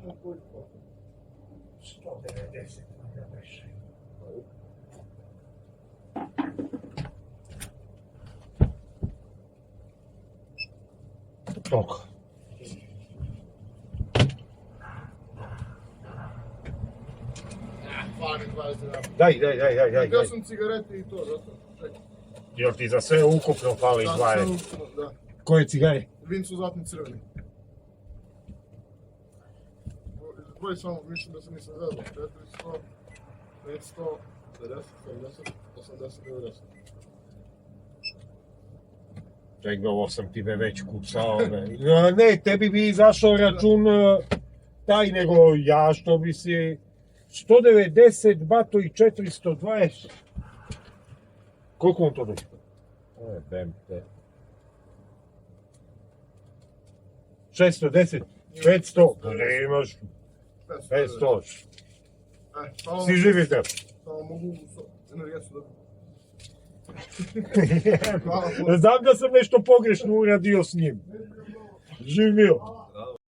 190 na više. Toliko. Fani 20 dinara. Daj. Htio sam cigarete i to, zato. Čekaj. Jer ti za sve ukupno fali Da, izdvaje. sve ukupno, da. Koje cigare? Vincu zlatni crveni. Koji samo, mislim da se nisam gledao. 400, 500, 50, 70, 80, 90. Čekaj, ovo sam ti već kucao. Ne, tebi bi izašao račun taj nego ja što bi si 190 bato i 420. Koliko on to dođe? BMT. 610, 500, ne imaš 500. Si živi te. Samo mogu energetsu da... Znam da sam nešto pogrešno uradio s njim. Živio.